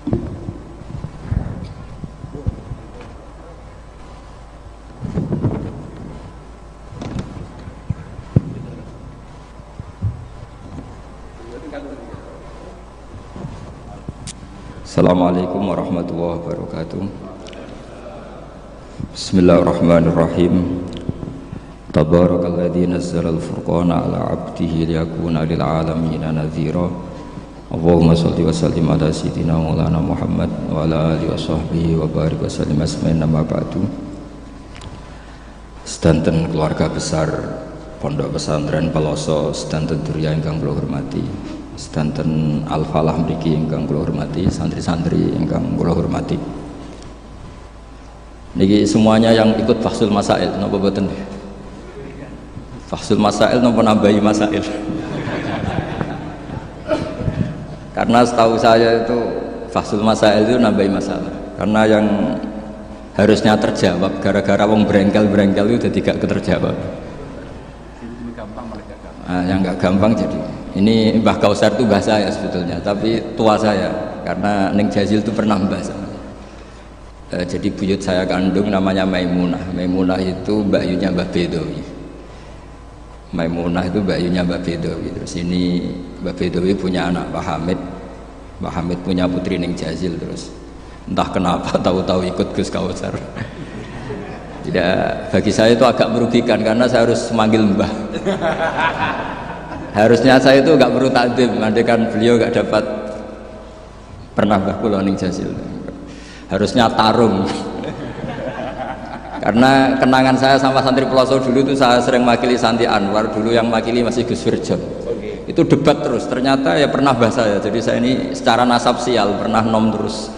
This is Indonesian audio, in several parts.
Assalamualaikum warahmatullahi wabarakatuh. Bismillahirrahmanirrahim. Tabarakalladzi nazzala al-furqana ala 'abdihi liyakuna lil 'alamina nadhira. Allahumma shalli wa sallim ala sayyidina Maulana Muhammad wa ala alihi wa sahbihi wa barik wa sallim asma'in nama ba'du. Sedanten keluarga besar Pondok Pesantren Peloso, sedanten durya ingkang kula hormati, sedanten Al-Falah mriki ingkang kula hormati, santri-santri ingkang kula hormati. Niki semuanya yang ikut Fahsul Masail napa boten? Fahsul Masail napa nambahi masail? Karena setahu saya itu Fahsul Masail itu nambahi masalah. Karena yang harusnya terjawab gara-gara wong brengkel-brengkel itu jadi gak keterjawab. Yang nggak gampang jadi ini Mbah Kausar itu mbah saya sebetulnya, tapi tua saya karena Neng Jazil itu pernah mbah sama. Jadi buyut saya kandung namanya Maimunah. Maimunah itu mbakyunya Mbah Bedowi. Maimunah itu mbakyunya Mbah Bedowi. Terus ini Mbah Bedowi punya anak Pak Hamid. Pak Hamid punya putri Neng Jazil. Terus entah kenapa tahu-tahu ikut Gus Kausar. Tidak, bagi saya itu agak merugikan karena saya harus manggil mbah. Harusnya saya itu nggak perlu takdim, nanti kan beliau nggak dapat pernah Mbah kula Ning Jazil. Harusnya tarung. Karena kenangan saya sama santri Peloso dulu itu saya sering makili Santi Anwar, dulu yang makili masih Gus Wirjon. Itu debat terus, ternyata ya pernah mbah saya. Jadi saya ini secara nasab sial pernah nom terus.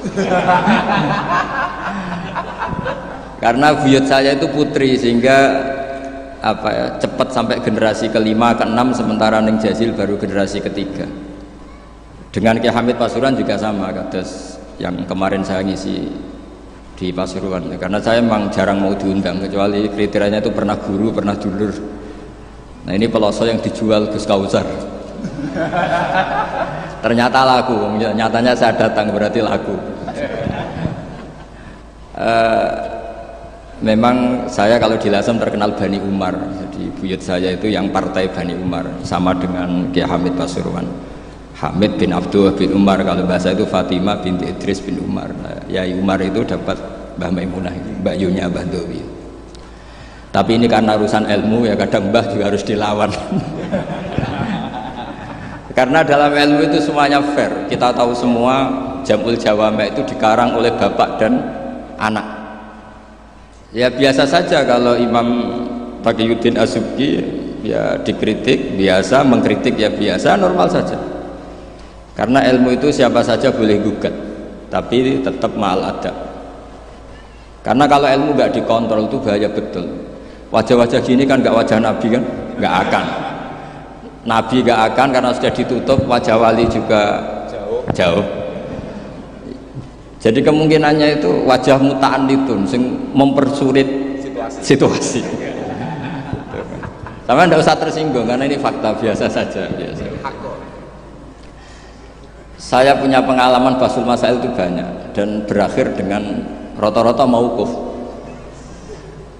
Karena buyut saya itu putri sehingga apa ya, cepat sampai generasi kelima, keenam, sementara Neng Jazil baru generasi ketiga. Dengan Ki Hamid Pasuruan juga sama, kados yang kemarin saya ngisi di Pasuruan. Karena saya memang jarang mau diundang, kecuali kriterianya itu pernah guru, pernah dulur. Nah ini Peloso yang dijual Gus Kausar. Ternyata laku, nyatanya saya datang berarti laku. Memang saya kalau di Lasem terkenal Bani Umar, jadi buyut saya itu yang partai Bani Umar, sama dengan Kiai Hamid Pasuruan. Hamid bin Abdullah bin Umar, kalau bahasa itu Fatimah binti Idris bin Umar. Nah, Yai Umar itu dapat Mbah Maimunah, mbakyunya Mbah Dowi. Tapi ini karena urusan ilmu ya kadang Mbah juga harus dilawan. Karena dalam ilmu itu semuanya fair. Kita tahu semua Jamul Jawame itu dikarang oleh bapak dan anak. Ya biasa saja kalau Imam Taqiyuddin As-Subki ya dikritik biasa, mengkritik ya biasa, normal saja. Karena ilmu itu siapa saja boleh gugat, tapi tetap ma'al adab. Karena kalau ilmu nggak dikontrol itu bahaya betul. Wajah-wajah gini kan nggak wajah Nabi kan, nggak akan. Nabi nggak akan karena sudah ditutup, wajah wali juga jauh. Jadi kemungkinannya itu wajah muta'anitun sing mempersulit situasi. Sama tidak usah tersinggung karena ini fakta biasa saja. Saya punya pengalaman Fahsul Masail itu banyak dan berakhir dengan rata-rata mauquf.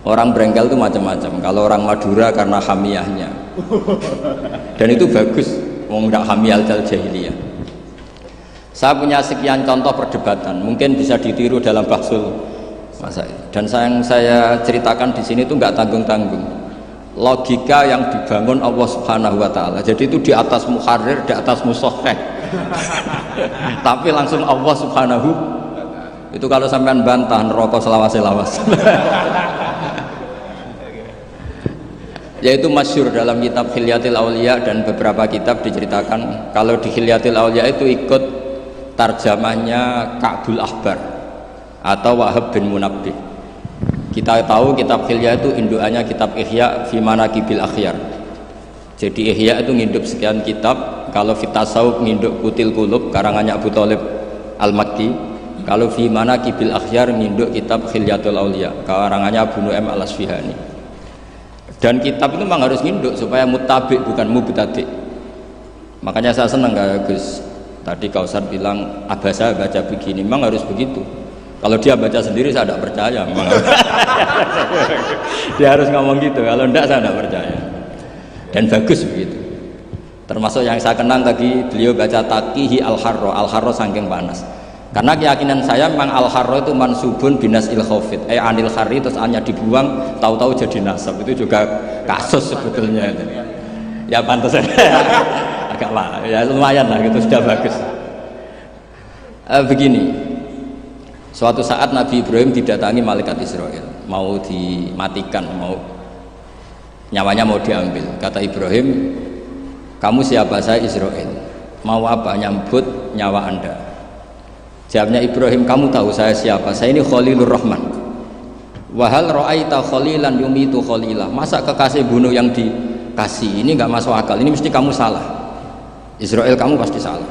Orang brengkel itu macam-macam. Kalau orang Madura karena hamiyahnya, dan itu bagus. Wong ndak hamiyal jahiliyah. Saya punya sekian contoh perdebatan, mungkin bisa ditiru dalam Fahsul Masail. Dan yang saya ceritakan di sini itu nggak tanggung-tanggung. Logika yang dibangun Allah Subhanahu Wa Taala. Jadi itu di atas muharrir, di atas musoheh. Tapi langsung Allah Subhanahu. Itu kalau sampean bantah neraka selawas-selawas. Yaitu masyhur dalam kitab Hilyatil Auliya dan beberapa kitab diceritakan kalau di Hilyatil Auliya itu ikut tarjamahnya Ka'bul Ahbar atau Wahab bin Munabbih. Kita tahu kitab Hilya itu indukannya kitab Ihya fi Manaqibil Akhyar. Jadi Ihya itu nginduk sekian kitab. Kalau Fitasawuf nginduk Kutil Qulub karangannya Abu Thalib Al-Makki. Kalau fi Manaqibil Akhyar nginduk kitab Hilyatul Auliya karangannya Abu Nu'aim Al-Asfihani. Dan kitab itu memang harus nginduk supaya muttabi bukan mubtadi. Makanya saya senang Gus Tadi Kausar bilang abah saya baca begini, memang harus begitu. Kalau dia baca sendiri saya tidak percaya, memang dia harus ngomong gitu. Kalau tidak saya tidak percaya. Dan bagus begitu. Termasuk yang saya kenang tadi beliau baca taqihi al-harro saking panas. Karena keyakinan saya memang al-harro itu mansubun binas il-khawfid anil khari, terus hanya dibuang tahu-tahu jadi nasab. Itu juga kasus sebetulnya. Ya pantas agak lah, ya lumayan lah gitu, sudah bagus. Begini, suatu saat Nabi Ibrahim didatangi malaikat Israel, mau dimatikan, mau nyawanya mau diambil. Kata Ibrahim, kamu siapa? Saya Israel. Mau apa? Nyambut nyawa anda. Jawabnya Ibrahim, kamu tahu saya siapa? Saya ini Khalilur Rahman. Wahal ra'aita khalilan yumitu khalilah. Masa kekasih bunuh yang dikasih? Ini nggak masuk akal. Ini mesti kamu salah. Israel, kamu pasti salah.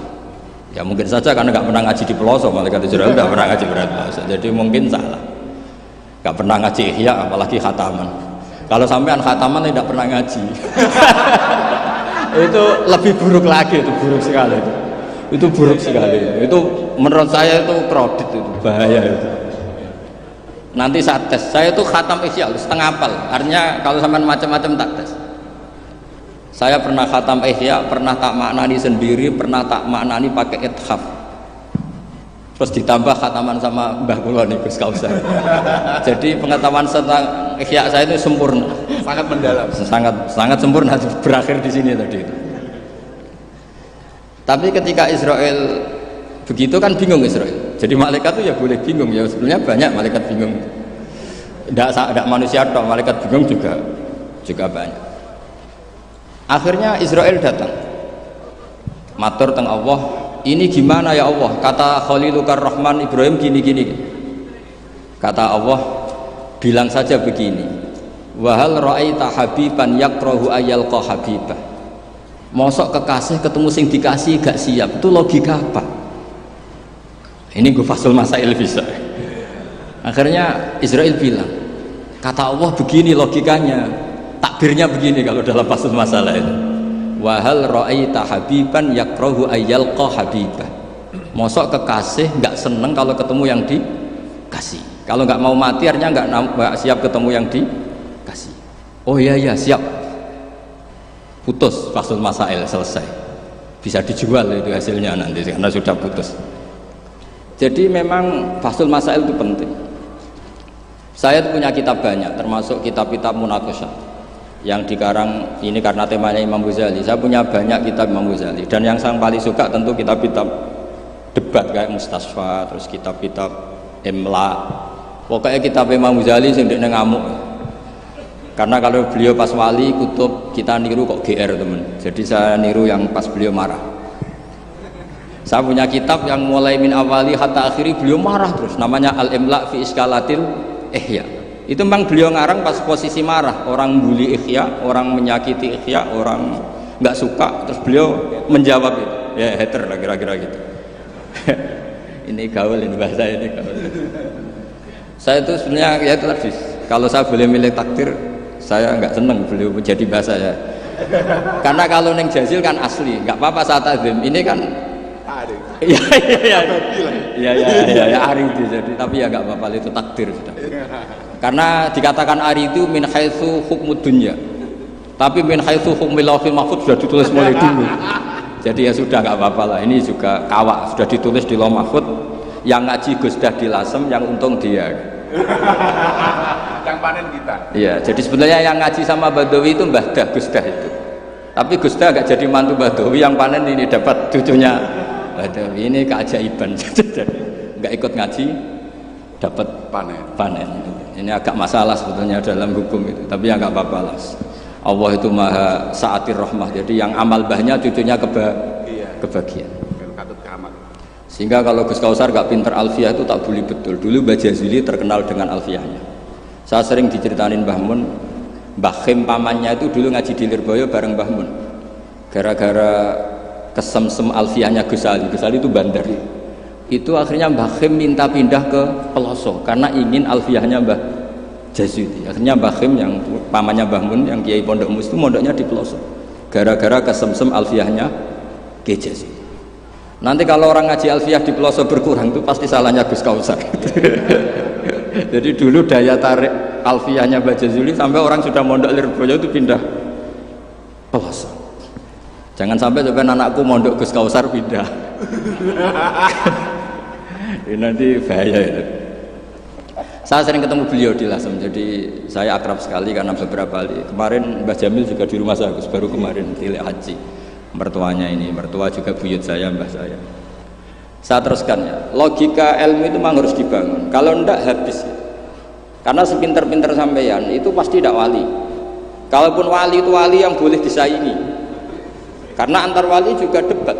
Ya mungkin saja karena nggak pernah ngaji di pelosok, malaikat Israel nggak pernah ngaji berat pelosok, jadi mungkin salah. Nggak pernah ngaji ihya, apalagi khataman. Kalau sampean khataman tidak pernah ngaji, itu lebih buruk lagi, itu buruk sekali. Itu buruk sekali. Itu menurut saya itu kredit, itu bahaya itu. Nanti saat tes, saya itu khatam ihya setengah hafal. Artinya kalau sampean macam-macam tak tes. Saya pernah khatam ihya, pernah tak maknani sendiri, pernah tak maknani pakai ithaf. Terus ditambah khataman sama Mbah kula niku Gus Kausar. Jadi pengetahuan tentang ihya saya itu sempurna, sangat mendalam. Sangat sempurna, berakhir di sini tadi itu. Tapi ketika Israel begitu kan bingung Israel. Jadi malaikat itu ya boleh bingung ya, sebenarnya banyak malaikat bingung. Tidak manusia tok, malaikat bingung juga banyak. Akhirnya Israel datang, matur teng Allah, ini gimana ya Allah? Kata Khalilukar Rahman Ibrahim gini. Kata Allah, bilang saja begini, wahal ra'aita habiban yakrahu ayyalqa habibah. Mosok kekasih ketemu sing dikasih gak siap, itu logika apa? Ini gue fasul masail bisa. Akhirnya Israel bilang, kata Allah begini logikanya, takbirnya begini kalau dalam fasul masalah itu, wahal ra'aita habiban yakrahu ayyalqa habibah. Mosok kekasih nggak seneng kalau ketemu yang dikasih, kalau nggak mau mati artinya nggak siap ketemu yang dikasih. Oh iya siap, putus fasul masail, selesai, bisa dijual itu hasilnya nanti karena sudah putus. Jadi memang fasul masail itu penting. Saya punya kitab banyak, termasuk kitab-kitab munaqasyah yang dikarang ini karena temanya Imam Ghazali. Saya punya banyak kitab Imam Ghazali, dan yang saya paling suka tentu kitab-kitab debat kayak Mustasfa, terus kitab-kitab Imla. Pokoknya kitab Imam Ghazali sing ndekne ngamuk. Karena kalau beliau pas wali kutub kita niru kok GR teman. Jadi saya niru yang pas beliau marah. Saya punya kitab yang mulai min awali hatta akhiri beliau marah terus, namanya Al-Imla fi Iskalatil Ihya. Itu memang beliau ngarang pas posisi marah, orang bully Ihya, orang menyakiti Ihya, orang nggak suka, terus beliau menjawab itu, ya hater lah kira-kira gitu. Ini gaul, ini bahasa ini gaul. Saya itu sebenarnya ya itu tadi, kalau saya boleh milih takdir, saya nggak seneng beliau menjadi bahasa ya. Karena kalau neng Jazil kan asli, nggak apa-apa saat azim. Ini kan ya ari itu jadi, tapi ya nggak apa-apa, itu takdir sudah. Karena dikatakan ari itu min haitsu hukmud dunya, tapi min haitsu hukmil lauhil mahfuz sudah ditulis mulai dulu. Jadi ya sudah nggak apa-apa lah, ini juga kawak sudah ditulis di lauh mahfuz. Yang ngaji Gus Dah di Lasem, yang untung dia. Yang panen kita. Iya, jadi sebenarnya yang ngaji sama Badawi itu Mbah Dah, Gus Dah itu. Tapi Gus Dah nggak jadi mantu Badawi, yang panen ini dapat cucunya Badawi. Ini keajaiban. Nggak ikut ngaji, dapat panen. Ini agak masalah sebetulnya dalam hukum itu, tapi ya nggak apa-apa lah. Allah itu maha saatir rahmah, jadi yang amal bahnya cucunya kebagian. Sehingga kalau Gus Kausar gak pinter alfiah itu tak bully betul. Dulu Mbah Jazili terkenal dengan alfiahnya. Saya sering diceritain Mbah Mun, Mbah Khim pamannya itu dulu ngaji di Lirboyo bareng Mbah Mun. Gara-gara kesemsem alfiahnya Gus Ali itu bandar. Itu akhirnya Mbah Khim minta pindah ke Pelosok karena ingin alfiahnya Mbah Jazili. Akhirnya Mbah Khim yang pamannya Mbah Mun yang Kiai Pondok Mus itu mondoknya di Pelosok. Gara-gara kesemsem alfiahnya Ki Jazili. Nanti kalau orang ngaji alfiyah di pelosok berkurang itu pasti salahnya Gus Kausar. Jadi dulu daya tarik alfiyahnya Mbak Jazuli sampai orang sudah mondok Lirboyo itu pindah pelosok. Jangan sampai anakku mondok Gus Kausar pindah. Ini nanti bahaya itu. Saya sering ketemu beliau di Lasem, jadi saya akrab sekali karena beberapa kali. Kemarin Mbah Jamil juga di rumah saya, baru kemarin tilik haji. Mertuanya ini, mertua juga buyut saya, mbah saya. Saya teruskan ya, logika ilmu itu memang harus dibangun. Kalau enggak habis. Karena sepinter-pinter sampeyan itu pasti tidak wali. Kalaupun wali itu wali yang boleh disaingi. Karena antar wali juga debat.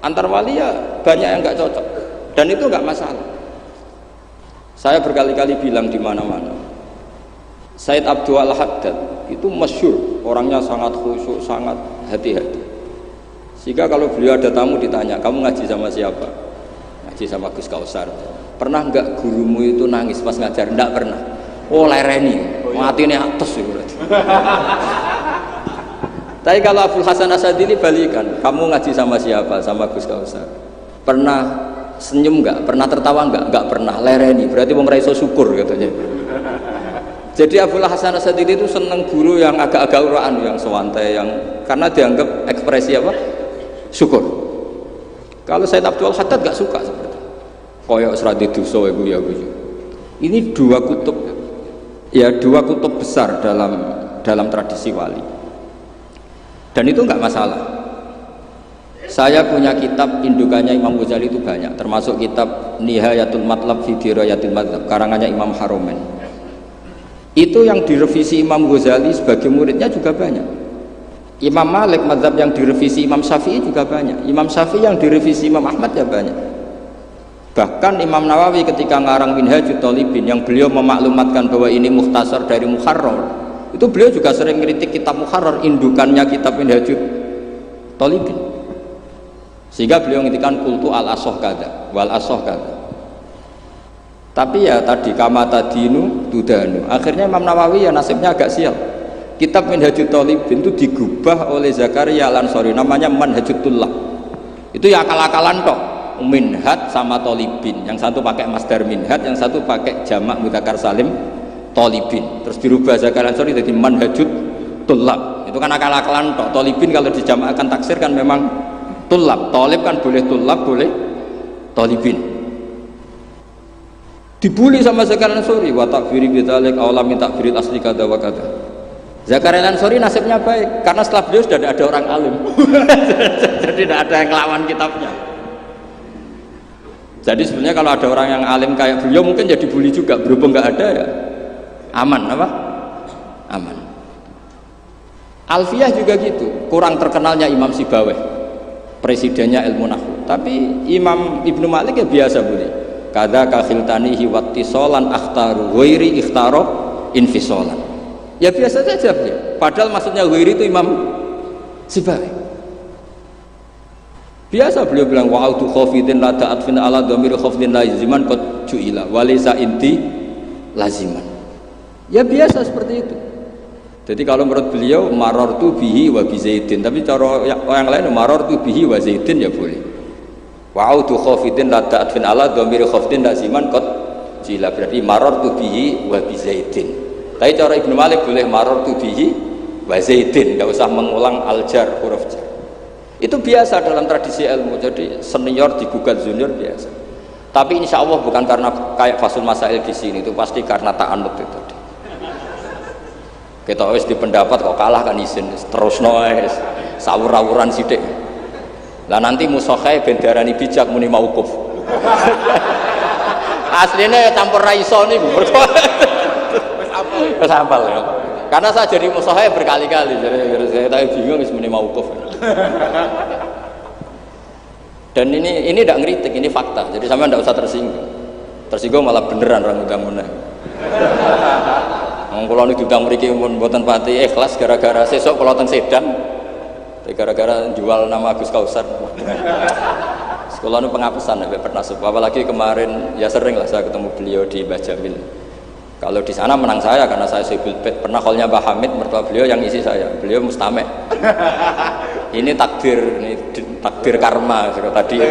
Antar wali ya banyak yang enggak cocok. Dan itu enggak masalah. Saya berkali-kali bilang di mana-mana, Said Abdul Haddad itu masyhur, orangnya sangat khusyuk, sangat hati-hati. Sehingga kalau beliau ada tamu ditanya, kamu ngaji sama siapa? Ngaji sama Gus Kausar. Pernah enggak gurumu itu nangis pas ngajar? Enggak pernah. Oh lereni, mati ini atas itu. Tapi kalau Abdul Hasan Asadili balikan, kamu ngaji sama siapa? Sama Gus Kausar. Pernah senyum enggak? Pernah tertawa enggak? Enggak pernah. Lereni, berarti wong ra iso syukur katanya. Jadi Abdul Hasan Asadili itu seneng guru yang agak-agak uraan, yang sewantai, yang karena dianggap ekspresi apa? Syukur. Kalau Said Abdul Haddad enggak suka seperti itu. Koyok seradi dosa ibu ya Bu. Ini dua kutub ya, dua kutub besar dalam tradisi wali. Dan itu enggak masalah. Saya punya kitab indukannya Imam Ghazali itu banyak, termasuk kitab Nihayatul Matlab fi Dirayatil Madzhab karangannya Imam Haromen. Itu yang direvisi Imam Ghazali sebagai muridnya juga banyak. Imam Malik mazhab yang direvisi Imam Syafi'i juga banyak. Imam Syafi'i yang direvisi Imam Ahmad ya banyak. Bahkan Imam Nawawi ketika ngarang Minhajut Thalibin yang beliau memaklumatkan bahwa ini mukhtasar dari Muharrar, itu beliau juga sering kritik kitab Muharrar, indukannya kitab Minhajut Thalibin. Sehingga beliau ngintikan kultu al-asoh kada wal asoh kada. Tapi ya tadi kama tadinu tudanu. Akhirnya Imam Nawawi ya nasibnya agak sial. Kitab Minhajut Thalibin itu digubah oleh Zakaria Al-Ansori, namanya Manhajut Tullah. Itu ya akal-akalan tok. Minhaj sama Thalibin, yang satu pakai masdar minhaj, yang satu pakai jamak mudzakkar salim Thalibin. Terus dirubah Zakaria Al-Ansori jadi Manhajut Tullah. Itu kan akal-akalan tok. Thalibin kalau dijamakkan taksir kan memang tulab, tolib kan boleh tulab, boleh tolibin. Dibully sama Zakaria Al-Ansori, wa takfiri bidzalik aula min takfiril asli kada wa kada. Zakaria Al-Ansori nasibnya baik karena setelah beliau sudah ada orang alim. Jadi tidak ada yang ngelawan kitabnya. Jadi sebenarnya kalau ada orang yang alim kayak beliau mungkin jadi bully juga, berhubung nggak ada ya aman apa? Aman. Alfiyah juga gitu, kurang terkenalnya Imam Sibawayh, presidennya ilmu nahwu. Tapi Imam Ibnu Malik ya biasa boleh. Kada kakhiltanihi wattisolan akhtaru ghairi ikhtaro infisolan. Ya biasa saja beliau. Padahal maksudnya ghairi itu Imam Sibawayh. Biasa beliau bilang wa'autu khafidin la ta'atfin ala dhamir khafidin laziman qad ju'ila wa laysa inti laziman. Ya biasa seperti itu. Jadi kalau menurut beliau marartu bihi wa bi zaidin, tapi cara yang lain marartu bihi wa zaidin ya boleh. Wa'autu khafidin la ta'atfin ala dhamir khafidin laziman qad jila, berarti marartu bihi wa bi zaidin. Tapi cara Ibnu Malik boleh marartu bihi wa zaidin, enggak usah mengulang al-jar, huruf jar. Itu biasa dalam tradisi ilmu. Jadi senior digugat junior biasa. Tapi insya Allah bukan karena kayak Fasul Masail di sini, itu pasti karena ta'anut itu. Kita wis di pendapat kok kalah kan izin terus noes sawur-awuran sidik. Lah nanti musokhai bendarani bijak muni mauquf. Aslinya campur raiso niku. Wis hafal ya. Karena saya jadi musokhai berkali-kali, jadi saya tahu bingung wis muni mauquf. Dan ini tidak ngeritik, ini fakta. Jadi sama tidak usah tersinggung. Tersinggung malah beneran orang undang-undang. Kalau ini diundang mriki pun mboten pati ikhlas gara-gara sesuk kalau teng Sedan gara-gara jual nama Gus Kausar. Sekolah ini penghapusan sampai pernah sebuah, apalagi kemarin ya sering lah saya ketemu beliau di Mbah Jamil. Kalau di sana menang saya karena saya Syekh Bilbet. Pernah callnya Mbah Hamid mertua beliau yang isi saya, beliau mustame'. Ini takdir takdir karma tadi.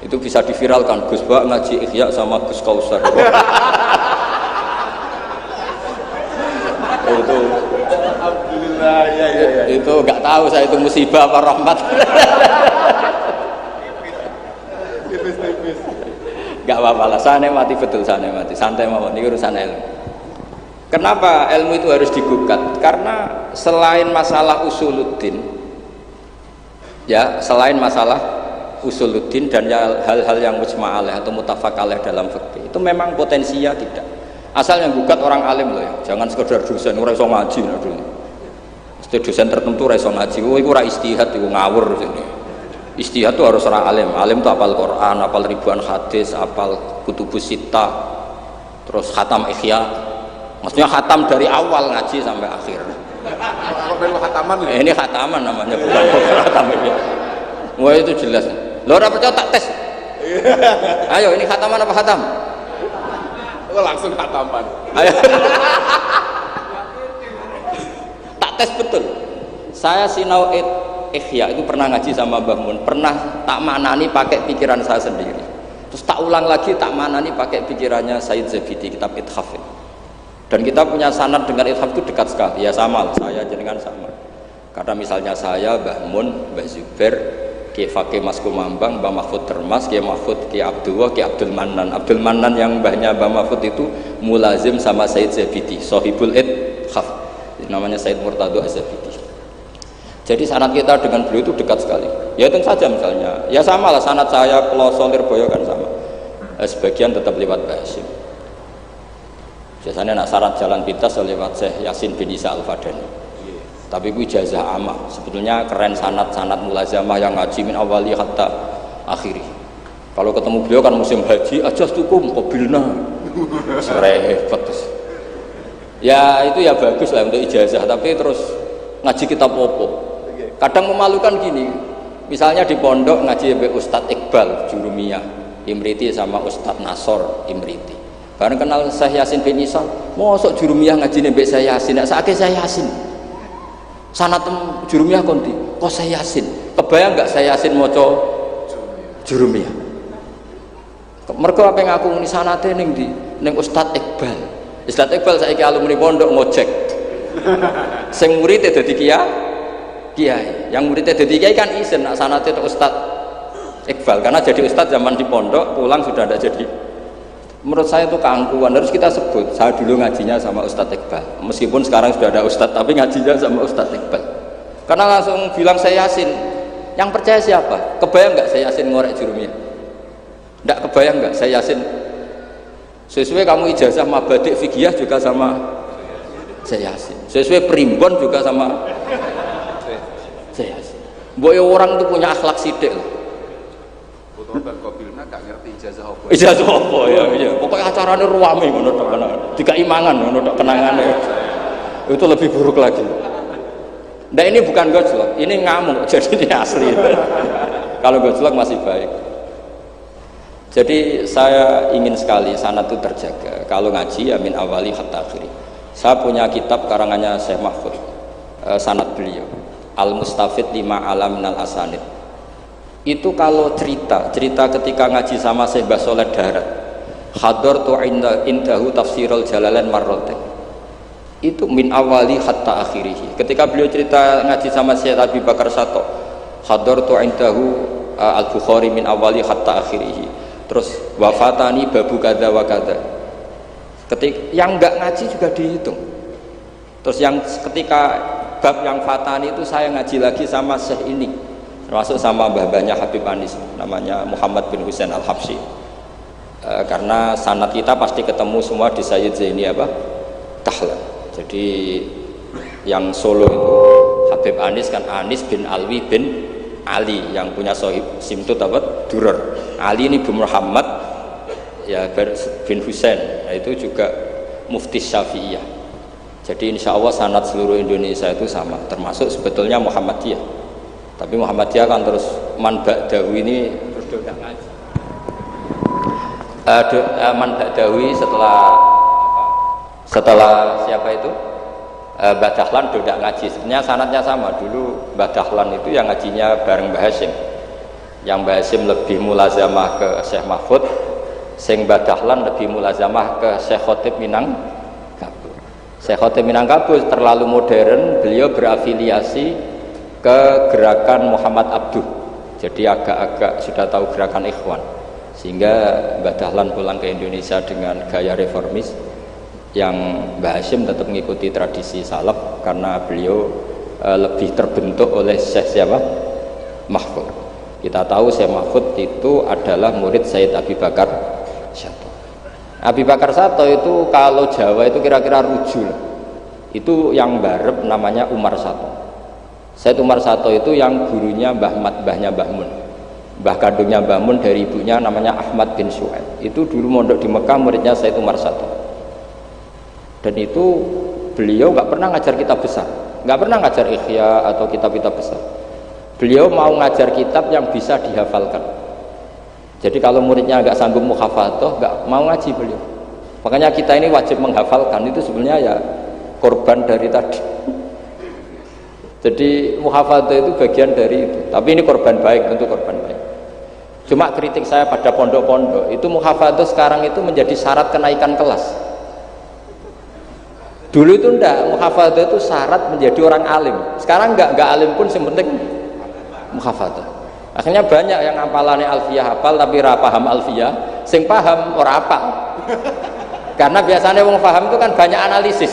Itu bisa diviralkan, Gus Bak ngaji Ihya sama Gus Kausar. Itu Alhamdulillah, ya. Itu nggak tahu saya itu musibah apa rahmat. Tipis. Nggak apa-apa lah, saya mati betul, saya mati santai mawon, ini urusan ilmu. Kenapa ilmu itu harus digugat? Karena selain masalah usuluddin, ya selain masalah usuluddin dan hal-hal yang mujma' alaih atau muttafaq alaih dalam fikih, itu memang potensinya tidak. Asal yang gugat orang alim loh ya, jangan sekedar dosen, orang iso ngaji nah dulu. Mesti dosen tertentu ora iso ngaji, oh iku ora istihad, iku ngawur sini. Istihad itu harus orang alim, alim itu apal Quran, apal ribuan hadis, apal kutubus sittah, terus khatam Ihya. Maksudnya khatam dari awal ngaji sampai akhir. Apa perlu khataman? Ini khataman namanya, bukan khatam Ihya. Wah itu jelas. Lo ora percaya tak tes. Ayo ini khataman apa khatam? Langsung khataman. Ayo. Tak tes betul. Saya sinau Ihya itu pernah ngaji sama Mbah Mun, pernah tak maknani pakai pikiran saya sendiri. Terus tak ulang lagi tak maknani pakai pikirannya Said Zabidi kitab Ithaf. Dan kita punya sanad dengan Ithaf itu dekat sekali. Ya sama lah, saya jenengan sama. Karena misalnya saya, Mbah Mun, Mbah Zubair, Ki Fakih Mas Kumambang, Mbah Mahfud Termas, Ki Mahfud, Ki Abdullah, Ki Abdul Manan. Abdul Manan yang mbahnya Mbah Mahfud itu mulazim sama Said Zabidi, Sohibul Ithaf. Namanya Said Murtado Az-Zabidi. Jadi sanad kita dengan beliau itu dekat sekali. Ya itu saja misalnya. Ya sama lah sanad saya Peloso Lirboyo kan sama. Sebagian tetap lewat Basim. Biasanya nak syarat jalan pintas lewat Syekh Yasin bin Isa Al-Fadani. Tapi itu ijazah amah. Sebetulnya keren sanad mulazamah yang ngaji min awali hatta akhiri. Kalau ketemu beliau kan musim haji, ajastukum qabilna. Repot. Ya itu ya bagus lah untuk ijazah, tapi terus ngaji kitab opo. Kadang memalukan gini, misalnya di pondok ngaji sampai Ustadz Iqbal Jurumiyah Imriti sama Ustadz Nasor Imriti. Bareng kenal Syekh Yasin bin Isa, mosok Jurumiyah ngaji sampai Syekh Yasin, nak sakit Syekh Yasin. Sanad Jurumiyah konti, kok Syekh Yasin? Kebayang nggak Syekh Yasin moco Jurumiyah? Mergo apa yang aku nguni sanate ning di ning Ustadz Iqbal. Ustadz Iqbal saiki alumni pondok ngojek. Sing murid dadi kiai, yang muridnya jadi kiai kan izin nak sanate itu Ustadz Iqbal, karena jadi Ustadz zaman di pondok pulang sudah tidak jadi. Menurut saya itu keangkuhan, harus kita sebut. Saya dulu ngajinya sama Ustadz Iqbal, meskipun sekarang sudah ada Ustadz, tapi ngajinya sama Ustadz Iqbal. Karena langsung bilang saya Yasin, yang percaya siapa? Kebayang nggak saya Yasin ngorek Jurumiyah? Nggak kebayang nggak saya Yasin? Sesuai kamu ijazah mabadik fikih juga sama saya Yasin. Sesuai primbon juga sama saya Yasin. Boy orang itu punya akhlak sidik loh. Foto Bang Qabilna gak ngerti ijazah apa. Ijazah apa ya? Iya. Pokoknya acaranya ruame ngono tok ana. Dikaimangan ngono tok kenangane. Itu lebih buruk lagi. Nah ini bukan gojlok, ini ngamuk. Jadi ini asli. Kalau gojlok masih baik. Jadi saya ingin sekali sanad itu terjaga. Kalau ngaji ya min awali hatta akhiri. Saya punya kitab karangannya Syekh Mahfud, sanad beliau Al-Mustafid lima alam minal asanid. Itu kalau cerita ketika ngaji sama Syekh Mbah Soleh Darat, hadartu indahu tafsirul jalalain marratain. Itu min awali hatta akhirih. Ketika beliau cerita ngaji sama Syekh Abi Bakar Sato, hadartu indahu al-Bukhari min awali hatta akhirih. Terus wafatani babu kada wa kada. Ketika yang enggak ngaji juga dihitung. Terus yang ketika bab yang fatani itu saya ngaji lagi sama Syekh ini, termasuk sama mbah-mbahnya Habib Anis, namanya Muhammad bin Husain Al-Habsyi. Karena sanad kita pasti ketemu semua di Sayyid Zaini Tahlan. Jadi yang Solo itu Habib Anis kan Anis bin Alwi bin Ali yang punya sohib simtut Duror. Ali ini bin Muhammad ya bin Husain, nah, itu juga mufti Syafi'iyah. Jadi insya Allah sanad seluruh Indonesia itu sama, termasuk sebetulnya Muhammadiyah. Tapi Muhammadiyah kan terus man ba'dawi ini terus udah ngaji. Man ba'dawi setelah siapa itu? Mbah Dahlan tidak ngaji, sebenarnya sanadnya sama. Dulu Mbah Dahlan itu yang ngajinya bareng Mbah Hasyim, yang Mbah Hasyim lebih mulazamah ke Syekh Mahfud, sing Mbah Dahlan lebih mulazamah ke Syekh Khotib Minangkabau. Syekh Khotib Minangkabau terlalu modern, beliau berafiliasi ke gerakan Muhammad Abduh, jadi agak-agak sudah tahu gerakan Ikhwan, sehingga Mbah Dahlan pulang ke Indonesia dengan gaya reformis, yang Mbah Hasyim tetap mengikuti tradisi salaf karena beliau lebih terbentuk oleh Syekh siapa? Mahfud. Kita tahu Syekh Mahfud itu adalah murid Sayyid Abi Bakar Sato. Abi Bakar Sato itu kalau Jawa itu kira-kira rujul, itu yang barep namanya Umar Sato. Sayyid Umar Sato itu yang gurunya Mbah Mat, mbahnya Mbah Mun, mbah kandungnya Mbah Mun dari ibunya namanya Ahmad bin Su'aib. Itu dulu mondok di Mekah, muridnya Sayyid Umar Sato. Dan itu beliau nggak pernah ngajar kitab besar, nggak pernah ngajar Ikhya atau kitab-kitab besar. Beliau mau ngajar kitab yang bisa dihafalkan. Jadi kalau muridnya nggak sanggup muhafadzah, nggak mau ngaji beliau. Makanya kita ini wajib menghafalkan, itu sebenarnya ya korban dari tadi. Jadi muhafadzah itu bagian dari itu. Tapi ini korban baik, tentu korban baik. Cuma kritik saya pada pondok-pondok itu muhafadzah sekarang itu menjadi syarat kenaikan kelas. Dulu itu enggak, muhafadzah itu syarat menjadi orang alim. Sekarang enggak alim pun yang penting muhafadzah. Akhirnya banyak yang hafalannya alfiyah hafal tapi ora paham alfiyah, sing paham ora hafal. Karena biasanya wong paham itu kan banyak analisis.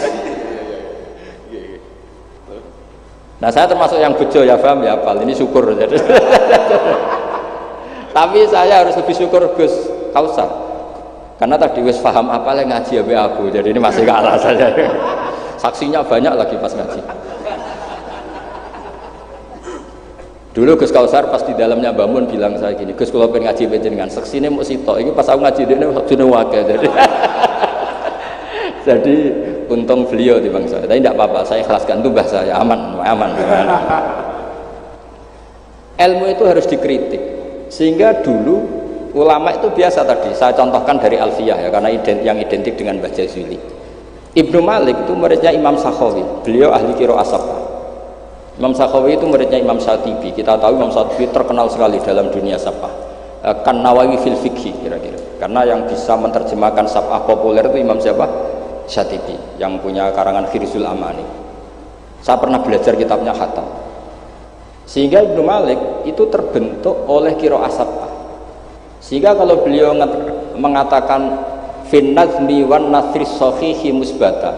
Nah, saya termasuk yang bejo ya paham ya hafal. Ini syukur. Tapi saya harus lebih syukur Gus Kausar. Karena tadi wis paham apa yang ngaji ya aku, jadi ini masih kalah saja. Saksinya banyak lagi pas ngaji. Dulu Gus Kausar pas di dalamnya bangun bilang saya gini, Gus kalau pengen ngaji dengan saksinya mau sitok, ini pas aku ngaji dia waktunya wakil jadi untung beliau di bangsa. Tapi tidak apa-apa, saya ikhlaskan tuh bahasa saya aman. Ilmu itu harus dikritik, sehingga dulu ulama itu biasa tadi saya contohkan dari Alfiyah ya, karena yang identik dengan Mbah Jazuli. Ibnu Malik itu muridnya Imam Sakhawi, beliau ahli qiraah sab'ah. Imam Sakhawi itu muridnya Imam Syatibi. Kita tahu Imam Syatibi terkenal sekali dalam dunia sab'ah, kan Nawawi fil fikhi kira-kira, karena yang bisa menerjemahkan sab'ah populer itu Imam siapa? Syatibi, yang punya karangan Khirzul Amani. Saya pernah belajar kitabnya khatam. Sehingga Ibnu Malik itu terbentuk oleh qiraah sab'ah. Sehingga kalau beliau mengatakan fin nazmi wan nasri sahihi musbata,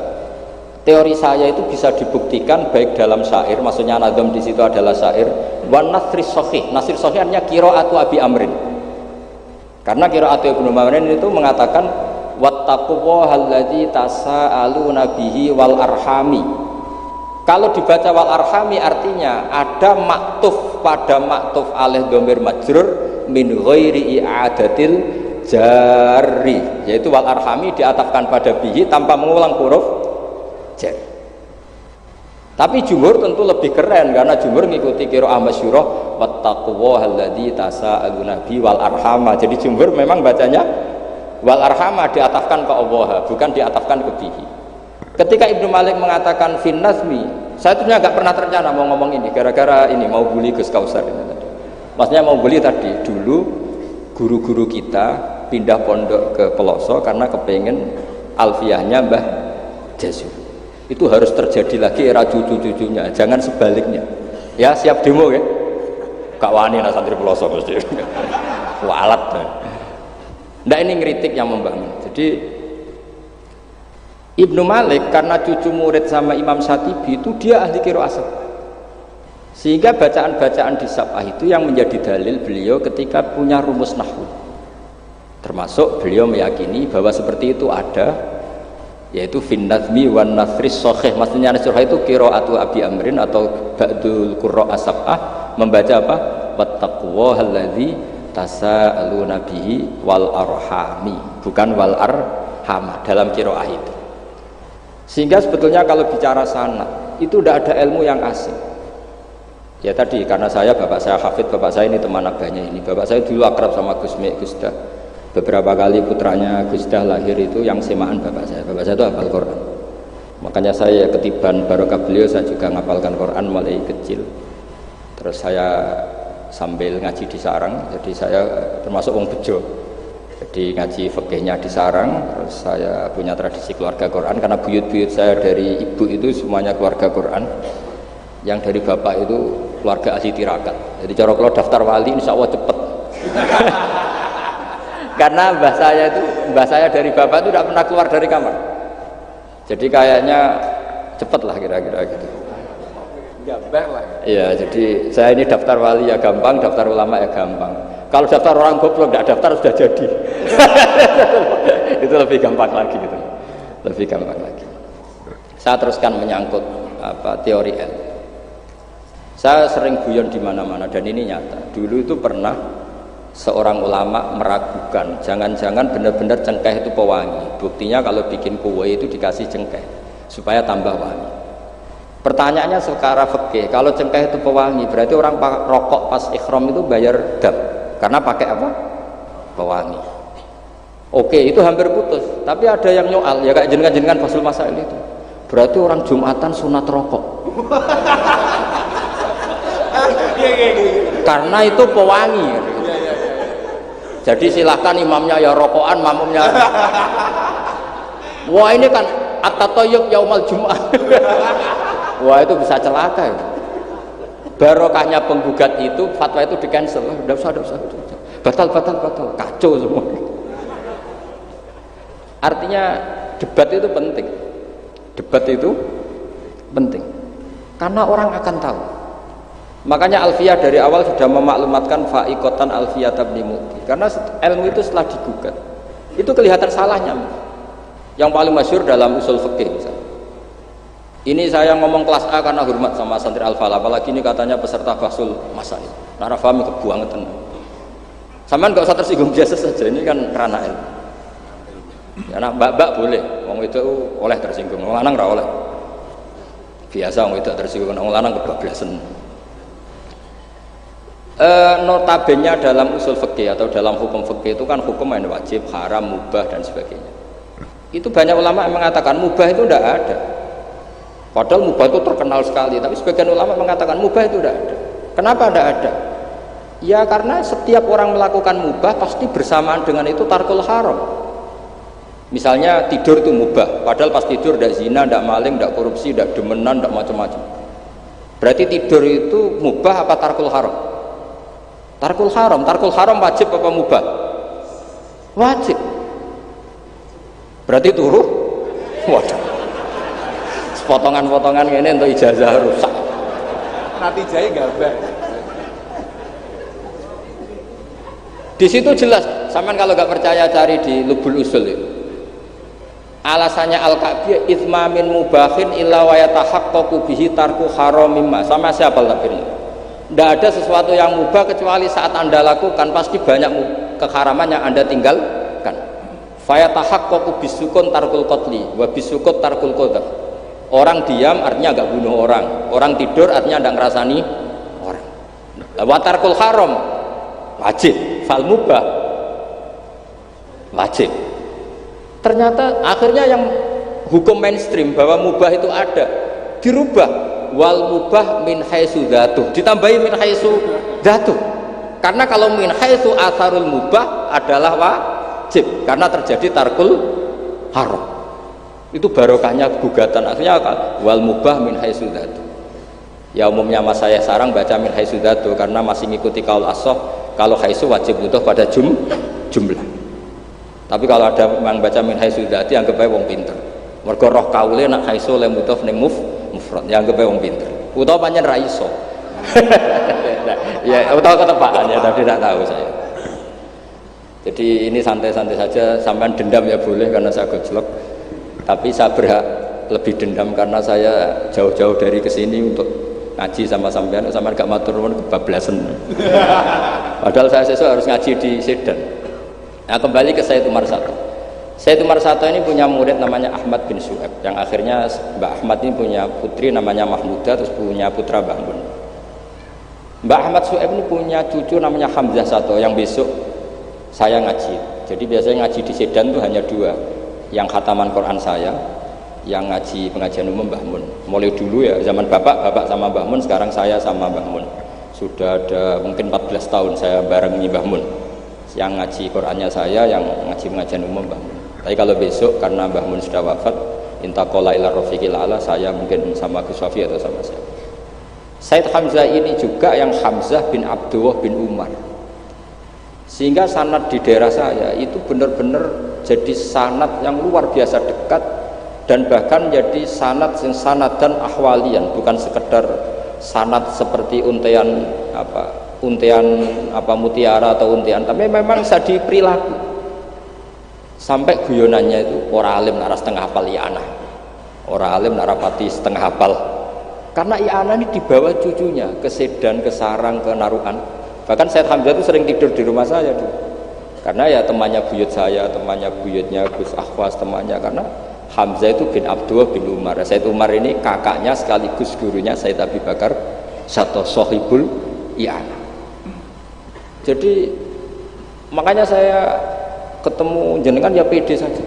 teori saya itu bisa dibuktikan baik dalam syair, maksudnya nazam di situ adalah syair, wan nasri sahih. Nasri sahih artinya qiraatu Abi Amrin. Karena qiraatu Ibnu Amrin itu mengatakan wattaqullaha allazi tasaaluna bihi wal arhami. Kalau dibaca wal arhami artinya ada maktuf pada maktuf alih dhamir majrur min ghairi i'adatil jari, yaitu wal arhami diatafkan pada bihi tanpa mengulang huruf jar. Tapi jumhur tentu lebih keren karena jumhur mengikuti qiraah masyhurah wattaqullaha alladzi tasaaluna bi wal arhama. Jadi jumhur memang bacanya wal arhama diatafkan ke Allah, bukan diatafkan ke bihi. Ketika Ibnu Malik mengatakan fin nazmi, saya tuh nggak pernah terencana mau ngomong ini gara-gara ini mau bully Gus Kausar ini tadi. Maksudnya mau beli tadi, dulu guru-guru kita pindah pondok ke Peloso karena kepengen alfiyahnya Mbah Jazuli. Itu harus terjadi lagi era cucu-cucunya, jangan sebaliknya. Ya siap demo ya? Kak wani nak santri Peloso mesti. Walat. Nah ini ngeritik yang membangun. Jadi Ibnu Malik karena cucu murid sama Imam Syatibi itu dia ahli qiraah sab'ah. Sehingga bacaan-bacaan di sab'ah itu yang menjadi dalil beliau ketika punya rumus nahwu. Termasuk beliau meyakini bahwa seperti itu ada, yaitu fin nazmi wan nasri sahih. Maksudnya nasrah itu qiraatu Abi Amrin atau ba'dul qurra as-sab'ah membaca apa? Wattaqullaha allazi tasaaluna bihi wal arhami, bukan wal arhama dalam qiraah itu. Sehingga sebetulnya kalau bicara sanad itu tidak ada ilmu yang asing. Ya tadi karena bapak saya hafid, bapak saya ini teman abahnya ini. Bapak saya dulu akrab sama Gus Mek, Gus Dah. Beberapa kali putranya Gus Dah lahir itu yang semaan bapak saya. Bapak saya itu hafal Quran. Makanya saya ketiban barokah beliau, saya juga ngapalkan Quran mulai kecil. Terus saya sambil ngaji di sarang, jadi saya termasuk wong bejo. Jadi ngaji fikihnya di sarang, terus saya punya tradisi keluarga Quran karena buyut-buyut saya dari ibu itu semuanya keluarga Quran. Yang dari bapak itu keluarga ahli tirakat. Jadi cara kalau daftar wali insya Allah cepet. Karena mbah saya dari bapak itu tidak pernah keluar dari kamar. Jadi kayaknya cepet lah kira-kira gitu. Gambah lah. Iya, jadi saya ini daftar wali ya gampang, daftar ulama ya gampang. Kalau daftar orang goblok tidak daftar sudah jadi. Itu lebih gampang lagi gitu. Lebih gampang lagi. Saya teruskan menyangkut teori L. Saya sering guyon di mana-mana dan ini nyata. Dulu itu pernah seorang ulama meragukan, jangan-jangan benar-benar cengkeh itu pewangi. Buktinya kalau bikin kue itu dikasih cengkeh supaya tambah wangi. Pertanyaannya sekarang fikih, kalau cengkeh itu pewangi, berarti orang rokok pas ikhram itu bayar dam karena pakai apa? Pewangi. Oke, itu hampir putus. Tapi ada yang nyoal, ya kayak jenengan Basul Masail itu. Berarti orang Jumatan sunat rokok. Karena itu pewangi. Jadi silahkan imamnya ya rokokan, makmumnya. Wah ini kan at-tatayyub yaumal jum'ah. Wah itu bisa celaka ya. Barokahnya penggugat itu, fatwa itu di-cancel. Udah usah. Batal, kacau semua. Artinya debat itu penting. Debat itu penting. Karena orang akan tahu. Makanya Alfiyah dari awal sudah memaklumatkan fa'iqatan Alfiyah tabni mu'ti. Karena ilmu itu setelah digugat itu kelihatan salahnya. Yang paling masyhur dalam usul fikih misalnya. Ini saya ngomong kelas A karena hormat sama santri Al-Falah, apalagi ini katanya peserta Basul Masail. Nara fahmi kebuangan. Sampean enggak usah tersinggung, biasa saja, ini kan ranah ilmu. Ya nak mbak boleh, wong itu oleh tersinggung, wong lanang ora oleh. Biasa wong itu tersinggung, wong lanang kebablasan. Notabene dalam usul fikih atau dalam hukum fikih itu kan hukum yang wajib, haram, mubah dan sebagainya. Itu banyak ulama yang mengatakan mubah itu tidak ada. Padahal mubah itu terkenal sekali, tapi sebagian ulama mengatakan mubah itu tidak ada. Kenapa tidak ada? Ya karena setiap orang melakukan mubah pasti bersamaan dengan itu tarkul haram. Misalnya tidur itu mubah, padahal pas tidur tidak zina, tidak maling, tidak korupsi, tidak demenan, tidak macam-macam. Berarti tidur itu mubah apa tarkul haram? Tarkul haram wajib apa mubah? Wajib. Berarti turu? Waduh. Potongan-potongan ini untuk ijazah rusak. Nanti jaya gambah. Di situ jelas, sampean kalau nggak percaya cari di Lubul Usul itu. Alasannya Al-Ka'biyah itsmamin mubahin illa wa yatahaqqaqu bihi tarku haramimma. Sama siapa takbirnya? Tidak ada sesuatu yang mubah kecuali saat Anda lakukan pasti banyak keharaman yang Anda tinggalkan. Fayatahaqqaqu bisukun tarkul qatli wa bisukut tarkul qadab. Orang diam artinya enggak bunuh orang. Orang tidur artinya enggak ngerasani orang. Wa tarkul haram wajib, fal mubah wajib. Ternyata akhirnya yang hukum mainstream bahwa mubah itu ada dirubah. Wal mubah min haitsu dzatuh, ditambahi min haitsu dzatuh. Karena kalau min haitsu atharul mubah adalah wajib karena terjadi tarkul haram. Itu barokahnya gugatan. Akhirnya wal mubah min haitsu dzatuh. Ya umumnya mas saya sarang baca min haitsu dzatuh karena masih ngikuti kaul as-shah, kalau haitsu wajib butuh pada jumlah. Tapi kalau ada yang baca min haitsu dzati anggap ae wong pinter. Mergo roh kaule nak haitsu le mudhof ning mufrad yang anggap wong pinter utawa pancen ra iso. Ya utawa ketepaan ya, tapi tidak tahu saya. Jadi ini santai-santai saja, sampean dendam ya boleh karena saya gojlok, tapi saya berhak lebih dendam karena saya jauh-jauh dari kesini untuk ngaji sama sampean gak matur nuwun kebablasan. Padahal saya sesuk harus ngaji di Sedan. Nah kembali ke Sayyid Umar Sato. Sayyid Umar Sato ini punya murid namanya Ahmad bin Su'aib, yang akhirnya Mbak Ahmad ini punya putri namanya Mahmudah, terus punya putra Bangun. Mbak Ahmad Su'aib ini punya cucu namanya Hamzah Sato yang besok saya ngaji. Jadi biasanya ngaji di Sedan itu hanya dua, yang khataman Quran saya, yang ngaji pengajian umum Mbah Mun. Mulai dulu ya zaman bapak sama Mbah Mun, sekarang saya sama Mbah Mun. Sudah ada mungkin 14 tahun saya barengi Mbah Mun. Yang ngaji Qur'annya saya, yang ngaji pengajian umum Mbah Mun. Tapi kalau besok karena Mbah Mun sudah wafat, intaqala ila rafiqil a'la, saya mungkin sama Gus Wafi atau sama siapa. Said Hamzah ini juga yang Hamzah bin Abdullah bin Umar. Sehingga sanad di daerah saya itu benar-benar jadi sanad yang luar biasa dekat, dan bahkan jadi sanad dan ahwalian, bukan sekedar sanad seperti untian mutiara atau untian, tapi memang sadi perilaku. Sampai guyonannya itu orang alim nara setengah hafal i'anah, orang alim nara pati setengah hafal, karena i'anah ini dibawa cucunya ke Sedan, ke Sarang, ke Narukan. Bahkan Said Hamzah itu sering tidur di rumah saya dulu, karena ya temannya buyut saya, temannya buyutnya Gus Akhwas, temannya, karena Hamzah itu bin Abdullah bin Umar. Said Umar ini kakaknya sekaligus gurunya Said Abi Bakar, satu sohibul i'anah. Jadi makanya saya ketemu jenengan ya pede saja.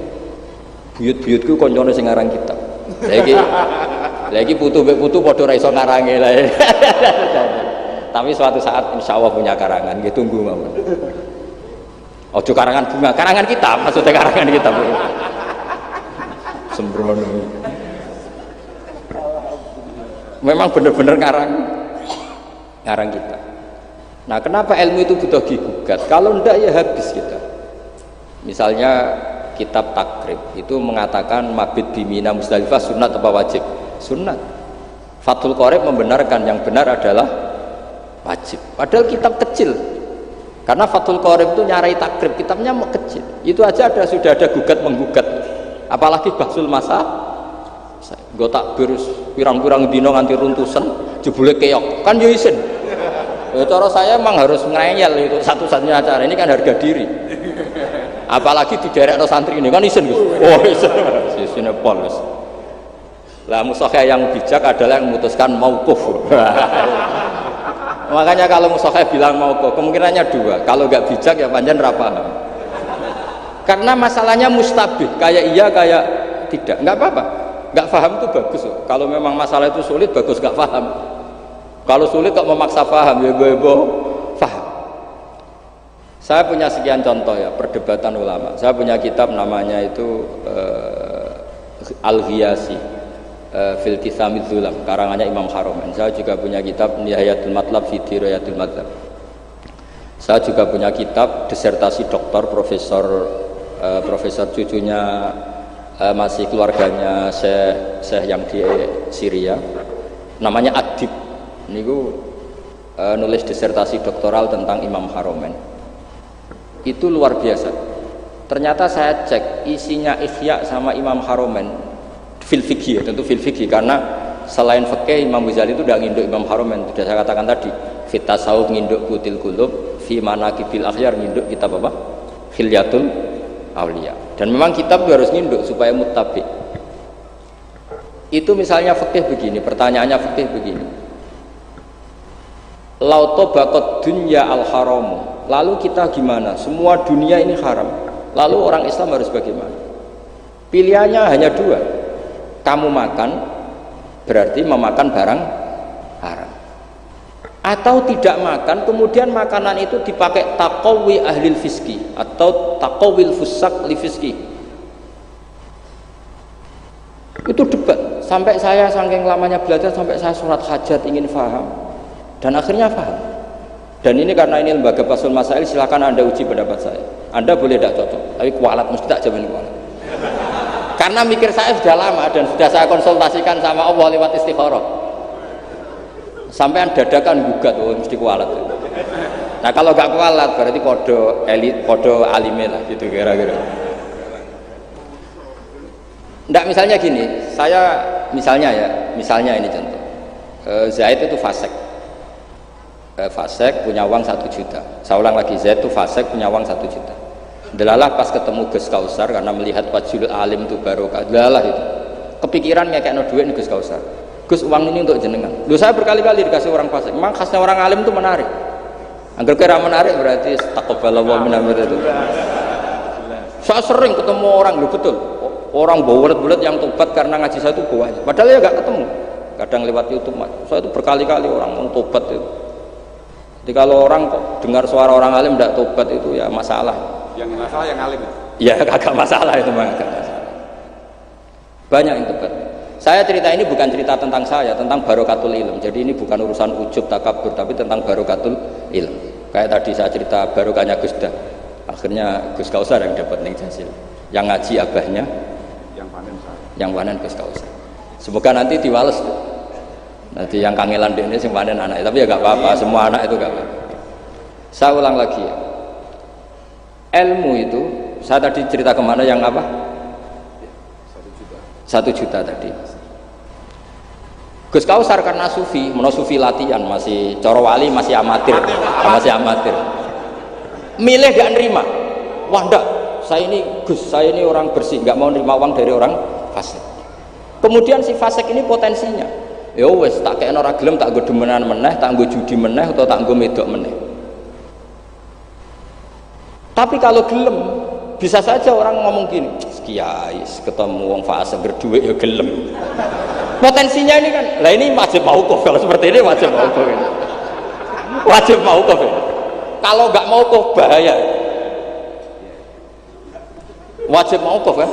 Buyut-buyutku koncone sing ngarang kitab. Lagi putu padha ra iso ngarange lah. Tapi suatu saat insya Allah punya karangan, gitu, tunggu mawon. Ojo karangan bunga, karangan kitab, maksudnya karangan kitab. Sembrono. Memang benar-benar ngarang kitab. Nah, kenapa ilmu itu butuh digugat? Kalau ndak ya habis kita. Misalnya kitab Takrib itu mengatakan mabit bimina Musdalifah sunat apa wajib? Sunat. Fathul Qorib membenarkan yang benar adalah wajib. Padahal kitab kecil. Karena Fathul Qorib itu nyarai Takrib, kitabnya kecil. Itu aja sudah ada gugat menggugat. Apalagi Bahsul Masa. Nggo takbir pirang-pirang dino nganti runtusan, jebule keok. Kan yo isin. Ya, cara saya emang harus ngeyel itu satu-satunya acara ini kan harga diri. Apalagi di daerah santri ini kan isin Gus. Oh isin. Isine pol Gus. Lah musakhah yang bijak adalah yang memutuskan mauquf. Makanya kalau musakhah bilang mauquf, kemungkinannya dua. Kalau nggak bijak ya panjang ra paham. Karena masalahnya mustabih, kayak iya kayak tidak. Nggak apa-apa. Nggak paham itu bagus. Kalau memang masalah itu sulit, bagus nggak paham. Kalau sulit kok memaksa paham, ya gue paham. Saya punya sekian contoh ya, perdebatan ulama. Saya punya kitab namanya itu Al-Ghiyasi fil Tithamid Zulam, karangannya Imam Haromen. Saya juga punya kitab Nihayatul Matlab fi Dirayatul Madhab. Saya juga punya kitab disertasi doktor profesor cucunya masih keluarganya Syekh yang di Syria, namanya Adib. Niku nulis disertasi doktoral tentang Imam Haromen. Itu luar biasa. Ternyata saya cek isinya Ihya sama Imam Haromen fil fikih, tentu fil fikih, karena selain fikih Imam Ghazali itu udah nginduk Imam Haromen. Sudah saya katakan tadi, fit tasawuf nginduk Qutil Qulub, fi manaqibil akhyar nginduk kitab apa? Hilyatul Auliya. Dan memang kitab itu harus nginduk supaya muttabi. Itu misalnya fikih begini, pertanyaannya fikih begini. Lauto bakot dunya al haramu, lalu kita gimana? Semua dunia ini haram, lalu orang Islam harus bagaimana? Pilihannya hanya dua. Kamu makan berarti memakan barang haram, atau tidak makan kemudian makanan itu dipakai taqawi ahlil fiski atau taqawil fusak li fiski. Itu debat sampai saya saking lamanya belajar, sampai saya sholat hajat ingin paham. Dan akhirnya paham. Dan ini karena ini lembaga Basul Masail, silakan Anda uji pendapat saya. Anda boleh tidak cocok, tapi kualat mesti tak jamin kualat. Karena mikir saya sudah lama dan sudah saya konsultasikan sama Allah lewat istikharah. Sampai dadakan gugat, oh mesti kualat. Nah kalau gak kualat berarti podo elit, podo alime lah gitu kira-kira. Nggak, misalnya gini, saya misalnya ini contoh. Zaid itu fasik. Fasek punya uang 1 juta. Saya ulang lagi, Zaid itu fasek punya uang 1 juta. Delalah pas ketemu Gus Kausar karena melihat wajhul alim itu barokah. Delalah itu kepikiran ngekekno duit nih Gus Kausar. Gus, uang ini untuk jenengan. Loh, saya berkali-kali dikasih orang fasek. Memang khasnya orang alim itu menarik. Angger kira menarik berarti taqabbalallahu minna itu. Saya sering ketemu orang, loh betul. orang bulet-bulet yang tobat karena ngaji saya itu banyak. Padahal ya nggak ketemu. Kadang lewat YouTube, Mas. Saya itu berkali-kali orang mau tobat itu. Jadi kalau orang kok dengar suara orang alim tidak tobat itu ya masalah. Yang masalah yang alim. Ya agak masalah itu, Mas. Agak masalah. Banyak yang tobat. Saya cerita ini bukan cerita tentang saya, tentang barokatul ilm. Jadi ini bukan urusan ujub takabur, tapi tentang barokatul ilm. Kayak tadi saya cerita barokahnya Gus Dah. Akhirnya Gus Kausar yang dapat ning Jasil. Yang ngaji abahnya, yang panen Gus Kausar. Semoga nanti diwales. Nanti yang kangelan ini sing panen anak, tapi ya gak apa-apa, semua anak itu gak apa-apa. Saya ulang lagi ya. Ilmu itu, saya tadi cerita kemana yang apa? 1 juta tadi. Gus Kausar karena sufi, sufi latihan, masih coro wali, masih amatir. Milih gak nerima. Wah enggak, saya ini Gus, saya ini orang bersih, gak mau nerima uang dari orang fasik. Kemudian si fasik ini potensinya, ya wes tak kayak orang gelem, tak nggo demenan meneh, tak nggo judi meneh, atau tak nggo medok meneh. Tapi kalau gelem, bisa saja orang ngomong gini, kiai ketemu wong fasik berduit ya gelem. Potensinya ini kan, lah ini wajib mauquf. Kalau seperti ini wajib mauquf. Wajib mauquf. Kalau nggak mauquf bahaya. Wajib mauquf ya.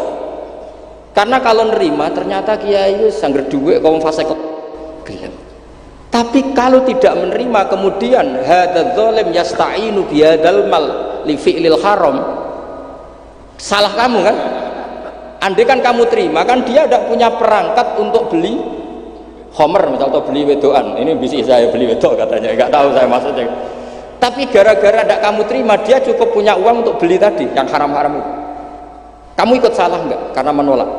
Karena kalau nerima ternyata kiai itu sangger duit kaum fasik gelem. Tapi kalau tidak menerima kemudian hadzal zalim yasta'inu bihadzal mal li fi'lil haram. Salah kamu kan? Andai kan kamu terima kan dia tidak punya perangkat untuk beli homer misal atau beli wedoan. Ini bisa saya beli wedok katanya, nggak tahu saya maksudnya. Tapi gara-gara tidak kamu terima dia cukup punya uang untuk beli tadi yang haram-haram itu. Kamu ikut salah nggak karena menolak?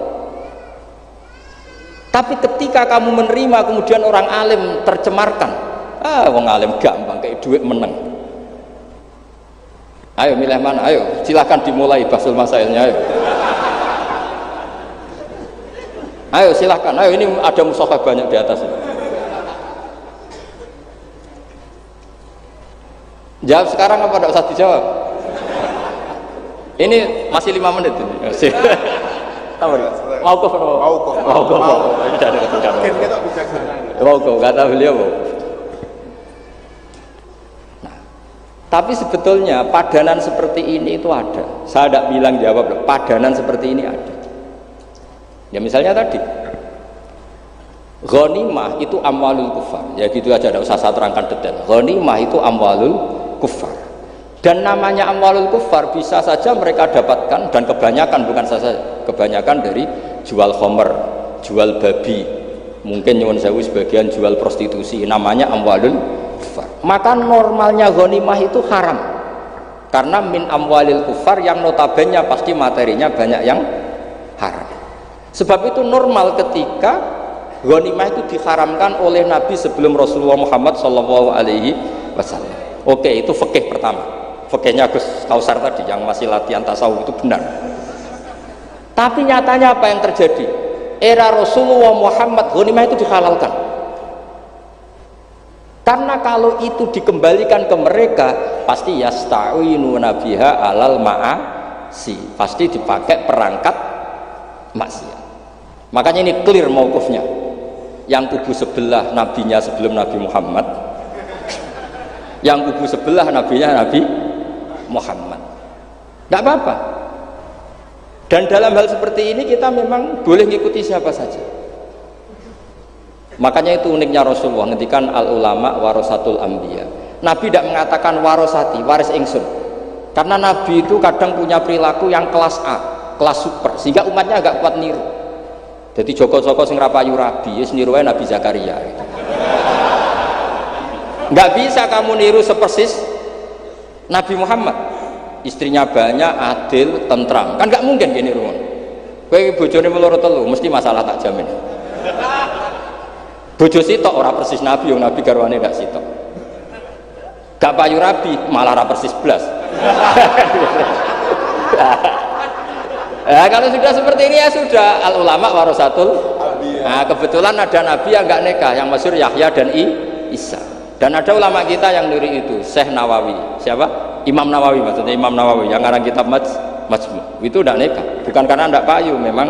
Tapi ketika kamu menerima kemudian orang alim tercemarkan, wong alim gampang kayak duit menang. Ayo milih mana? Ayo silahkan dimulai basul masailnya. Ayo silahkan, ayo ini ada mushaf banyak di atas. Jawab sekarang apa tidak usah dijawab? Ini masih 5 menit ini. Mauquf. Ini tidak ada ketinggalan. Mauquf, kata beliau. Nah, tapi sebetulnya padanan seperti ini itu ada. Saya tidak bilang jawab, padanan seperti ini ada. Ya misalnya tadi ghanimah itu amwalul kufar, ya gitu aja, tidak usah saya terangkan detail. Ghanimah itu amwalul kufar, dan namanya amwalul kufar bisa saja mereka dapatkan, dan kebanyakan, bukan saja kebanyakan, dari jual khamr, jual babi, mungkin nyuwun sewu sebagian jual prostitusi, namanya amwalul kufar. Maka normalnya ghanimah itu haram karena min amwalil kufar yang notabene pasti materinya banyak yang haram. Sebab itu normal ketika ghanimah itu diharamkan oleh Nabi sebelum Rasulullah Muhammad Shallallahu Alaihi Wasallam. Oke, itu fikih pertama. Fikihnya Gus Kausar tadi yang masih latihan tasawuf itu benar. Tapi nyatanya apa yang terjadi? Era Rasulullah Muhammad ghanimah itu dihalalkan. Karena kalau itu dikembalikan ke mereka, pasti yasta'inu nabiha alal ma'asi. Pasti dipakai perangkat maksiat. Makanya ini clear mauqufnya. Yang kubu sebelah nabinya sebelum Nabi Muhammad, yang kubu sebelah nabinya Nabi Muhammad. Tidak apa-apa. Dan dalam hal seperti ini kita memang boleh mengikuti siapa saja. Makanya itu uniknya Rasulullah ngendikan al ulama warasatul anbiya. Nabi tidak mengatakan warosati, waris ingsun. Karena Nabi itu kadang punya perilaku yang kelas A, kelas super, sehingga umatnya agak kuat niru. Jadi Joko-Joko sing rapayu rabi, ya niru aja Nabi Zakaria. Gitu. Nggak bisa kamu niru sepersis Nabi Muhammad. Istrinya banyak, adil, tentram. Kan nggak mungkin gini rumah. Kowe bojone meloro telu, mesti masalah tak jamin. Bojo sitok ora persis Nabi, Nabi garwane ndak sitok. Gak payu rabi, malah ora persis blas. Nah, kalau sudah seperti ini ya sudah, al ulama warasatul. Nah, kebetulan ada nabi yang enggak nikah, yang masyhur Yahya dan Isa. Dan ada ulama kita yang niru itu, Syekh Nawawi. Siapa? Imam Nawawi, maksudnya Imam Nawawi yang ngarang kitab Majmu. Itu tidak nikah, bukan karena tidak payu, memang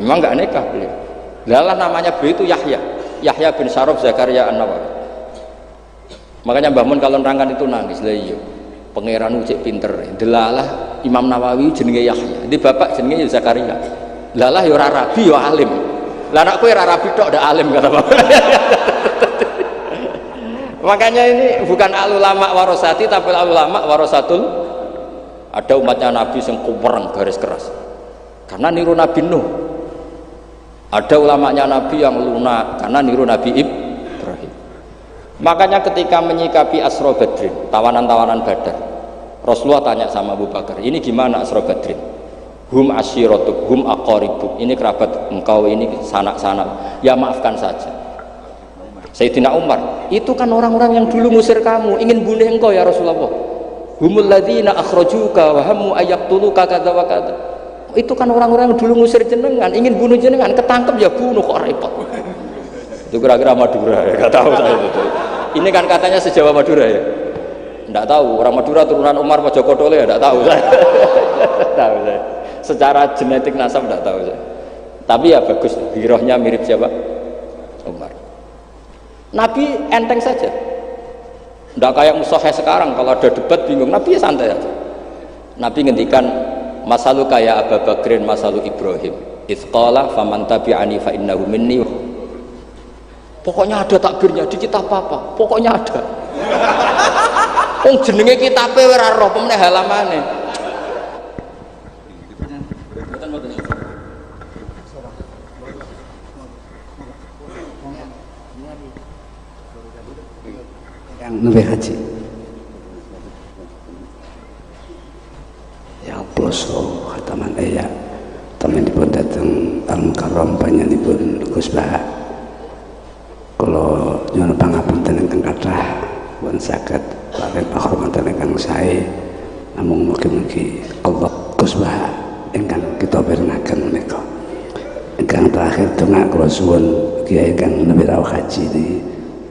nggak nikah beliau. Lalah namanya beliau itu Yahya bin Syaraf Zakaria An-Nawawi. Makanya Mbah Mun kalau nerangkan itu nangis. Lah iya, pangeran ucik pinter. Delalah Imam Nawawi jenenge Yahya, di bapak jenenge Zakaria. Lalah ya ora rabi ya alim. Lah anak kowe ora rabi tok ndak alim kata bapak. Makanya ini bukan al-ulama warosati tapi al-ulama warosatul. Ada umatnya Nabi yang kupereng garis keras karena niru Nabi Nuh. Ada ulamanya Nabi yang lunak karena niru Nabi Ibrahim. Makanya ketika menyikapi Asra Badrin, tawanan-tawanan Badar, Rasulullah tanya sama Abu Bakar, ini gimana Asra Badrin? Hum asyiratuk, hum aqaribuk, ini kerabat engkau, ini sanak-sanak, ya maafkan saja. Sayyidina Umar, itu kan orang-orang yang dulu ngusir kamu, ingin bunuh engkau ya Rasulullah. Humul ladzina akhrajuka wa hammu ayaqtuluka kadza wa kadza. Itu kan orang-orang yang dulu ngusir jenengan, ingin bunuh jenengan, ketangkep ya bunuh, kok repot. Itu kira-kira Madura ya, enggak tahu saya itu. Ini kan katanya sejawa Madura ya. Enggak tahu, orang Madura turunan Umar apa Joko Tole ya enggak tahu saya. Tahu saya. Secara genetik nasab enggak tahu saya. Tapi ya bagus, girohnya mirip siapa? Umar. Nabi enteng saja, tidak kayak Musohe sekarang kalau ada debat bingung. Nabi ya santai aja. Nabi ngendikan masalu kayak Abu Bakrin masalu Ibrahim isqala faman tabi'ani fa innahu minni. Pokoknya ada takbirnya di kitab apa? Pokoknya ada. Jenenge kitabe ora roh pemene halamane. Nabi haji ya Allah so khataman ayat teman dipun datang Al-Mukarram panjenenganipun Gus Bah kalau nyuwun pangapunten ingkang kathah pun saged paring pakhormatan ingkang sae namung mugi-mugi Allah Gus Bah ingkang kita pirengaken menika ingkang terakhir donga kula suwun Kiai ingkang nabi rawuh haji di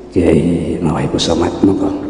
Kiai Mawahibus Samad monggo.